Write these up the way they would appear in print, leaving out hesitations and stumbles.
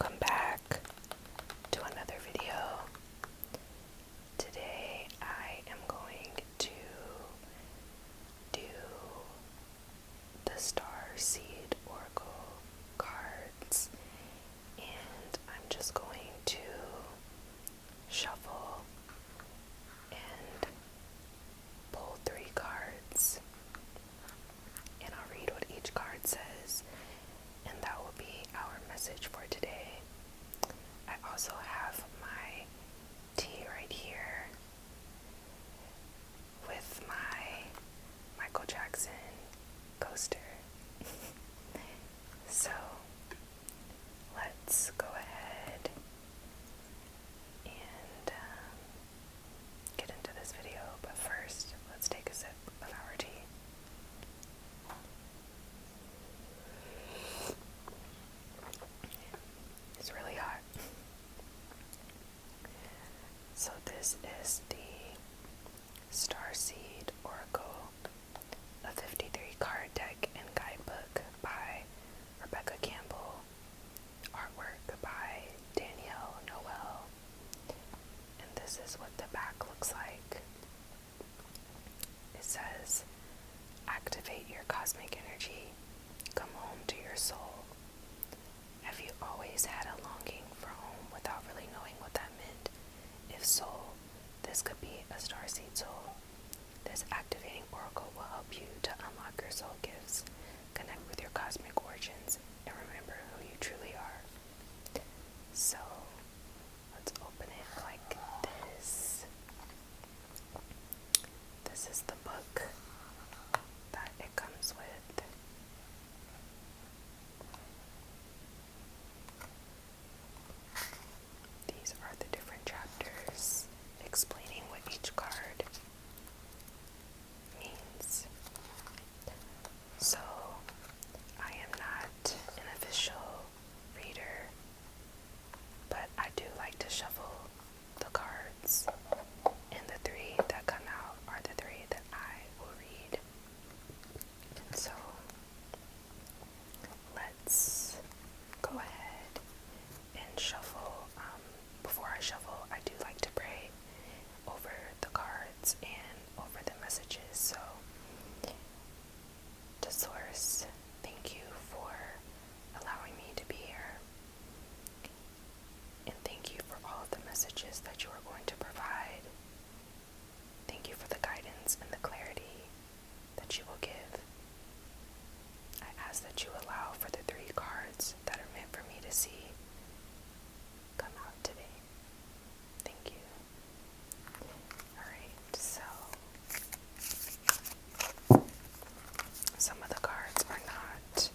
Welcome back to another video. Today I am going to do the Starseed Oracle cards, and I'm just going to shuffle and pull 3 cards, and I'll read what each card says, and that will be our message for today. I also have my tea right here with my Michael Jackson coaster. So let's go ahead and get into this video, but first let's take a sip of our tea. It's really hot. So this is the Starseed Oracle, a 53 card deck and guidebook by Rebecca Campbell, artwork by Danielle Noel, and this is what the back looks like. It says, activate your cosmic energy, come home to your soul. Have you always had a longing for home without really knowing what that meant? If so, this could be a starseed soul. This activating oracle will help you to unlock your soul gifts, connect with your cosmic origins, and remember who you truly are. So, let's open it like this. This is the book that it comes with. These are the different chapters explaining what each card means. So, I am not an official reader, but I do like to shuffle the cards, and the 3 that come out are the 3 that I will read. And so, let's go ahead and shuffle. Before I shuffle, I do like to pray over the cards and over the messages. So, to Source, thank you for allowing me to be here, and thank you for all of the messages that you are going to provide. Thank you for the guidance and the clarity that you will give. I ask that you allow for the 3 cards that are meant for me to see come out today. Thank you. Alright, so some of the cards are not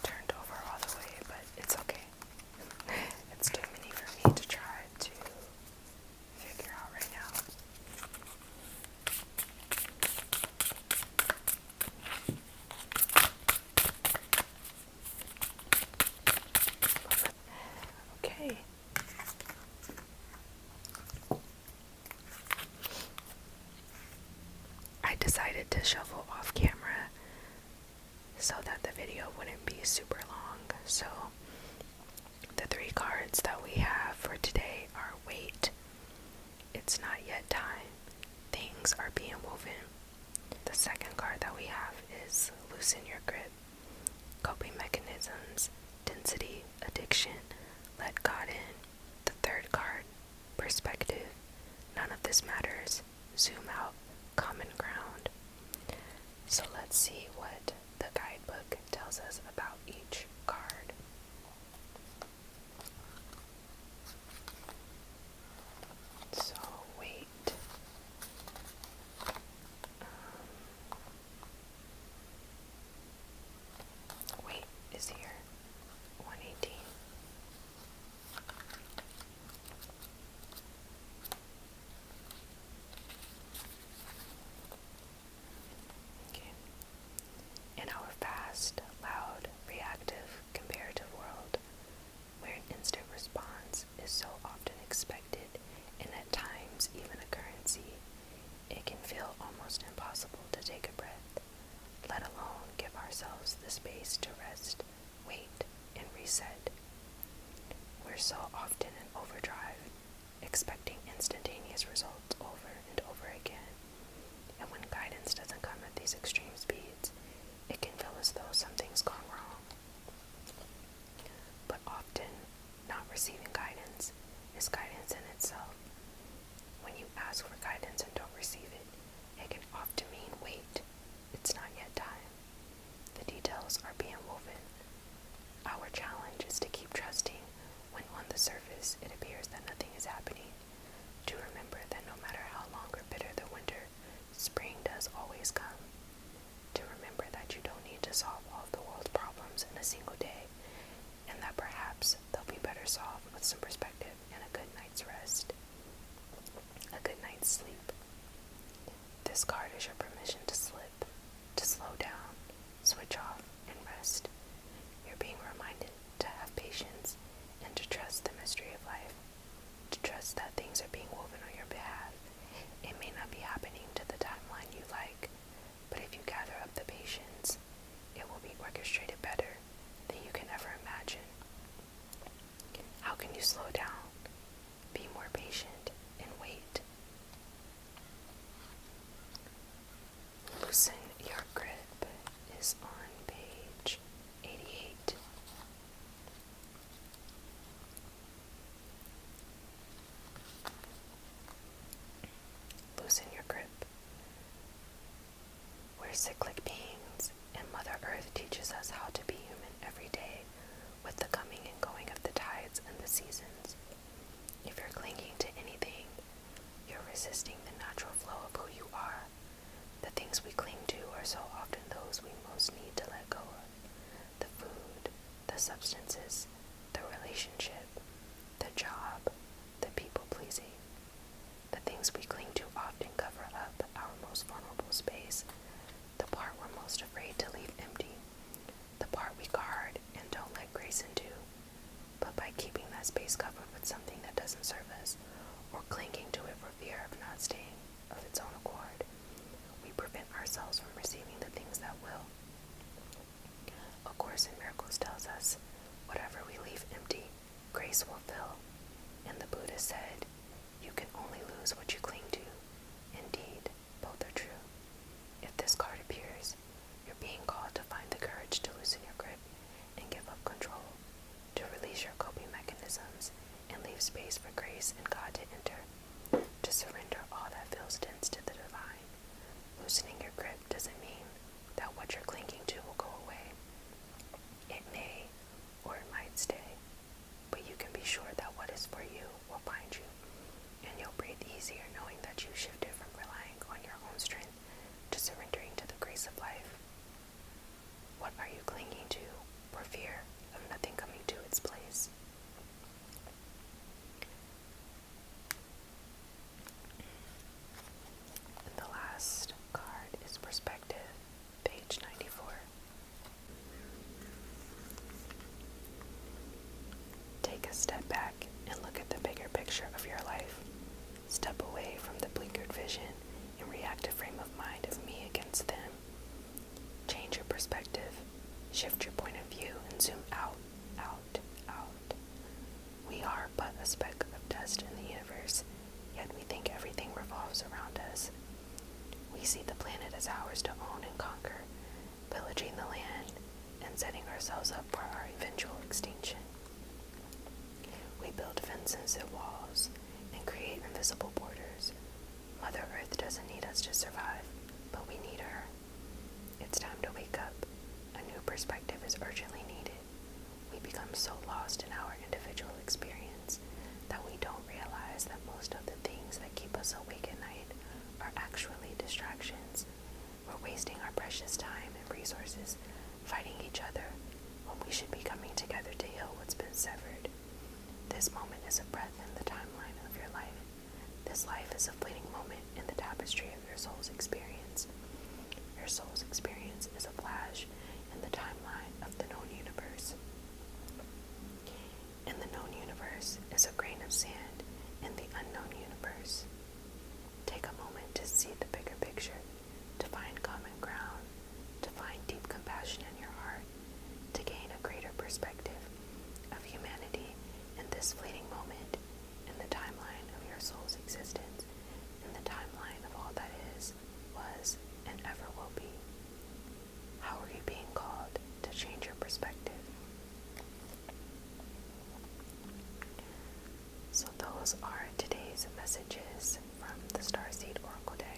turned over all the way, but it's okay. It's too many for me to try to figure out right now. Okay. I decided to shuffle off camera so that the video wouldn't be super long. So the 3 cards that we have for today are wait, it's not yet time, things are being woven. The second card that we have is loosen your grip, coping mechanisms, density, addiction, let God in. The third card, perspective, none of this matters, zoom out, common ground. So let's see what the guidebook tells us about each card. So wait. Wait is here. 118. Okay. In our fast, loud, reactive, comparative world, where an instant response is so often expected and at times even a currency, it can feel almost impossible to take a breath, let alone give ourselves the space to rest, wait, and reset. are so often in overdrive, expecting instantaneous results over and over again. And when guidance doesn't come at these extreme speeds, it can feel as though something's gone wrong. But often, not receiving guidance is guidance in itself. When you ask for guidance and don't receive it, it can often mean wait, it's not yet time. The details are being woven. Our challenge is to keep trusting when on the surface it appears that nothing is happening, to remember that no matter how long or bitter the winter, spring does always come, to remember that you don't need to solve all of the world's problems in a single day, and that perhaps they'll be better solved with some perspective and a good night's rest, a good night's sleep. This card is your permission to slip, to slow down, switch off, and rest. You're being reminded to have patience and to trust the mystery of life, to trust that things are being woven on your behalf. It may not be happening to the timeline you like, but if you gather up the patience, it will be orchestrated better than you can ever imagine. How can you slow down, be more patient, and wait? Loosen your grip is on page 88. Loosen your grip. We're cyclic beings, and Mother Earth teaches us how to be human every day with the coming and going of the tides and the seasons. If you're clinging to anything, you're resisting the natural flow of who you are. The things we cling to are so often those we most need to let go of. The food, the substances, the relationship, the job, the people-pleasing. The things we cling to often cover up our most vulnerable space, the part we're most afraid to leave empty, the part we guard and don't let grace into. But by keeping that space covered with something that doesn't serve us, or clinging to it for fear of not staying of its own accord, we prevent ourselves from receiving the things that will. A Course in Miracles tells us, whatever we leave empty, grace will fill. And the Buddha said, you can only lose what you cling to. Indeed, both are true. If this card appears, you're being called to find the courage to loosen your grip and give up control, to release your coping mechanisms and leave space for grace and God to enter, to surrender all that feels dense to the divine. Loosening your grip doesn't mean that what you're clinging to will go away. It may, or it might stay, but you can be sure that what is for you will find you, and you'll breathe easier knowing that you shifted from relying on your own strength to surrendering to the grace of life. What are you clinging to for fear of nothing coming to its place? And the last card is Perspective, page 94. Take a step back and look at the bigger picture of your life. Step away from the blinkered vision and reactive frame of mind of me against them. Change your perspective, shift your point of view, and zoom out, out, out. We are but a speck of dust in the universe, yet we think everything revolves around us. We see the planet as ours to own and conquer, pillaging the land and setting ourselves up for our eventual extinction. We build fences and walls and create invisible borders. Mother Earth doesn't need us to survive, but we need her. It's time to wake up. A new perspective is urgently needed. We become so lost in our individual experience that we don't realize that most of the things that keep us awake at night are actually distractions. We're wasting our precious time and resources fighting each other when we should be coming together to heal what's been severed. This moment is a breath in the timeline of your life. This life is a fleeting moment in the tapestry of your soul's experience. Your soul's experience is a flash in the timeline of the known universe. And the known universe is a grain of sand in the unknown universe. Take a moment to see the bigger picture, to find common ground, to find deep compassion in your heart, to gain a greater perspective of humanity in this those are today's messages from the Starseed Oracle Deck.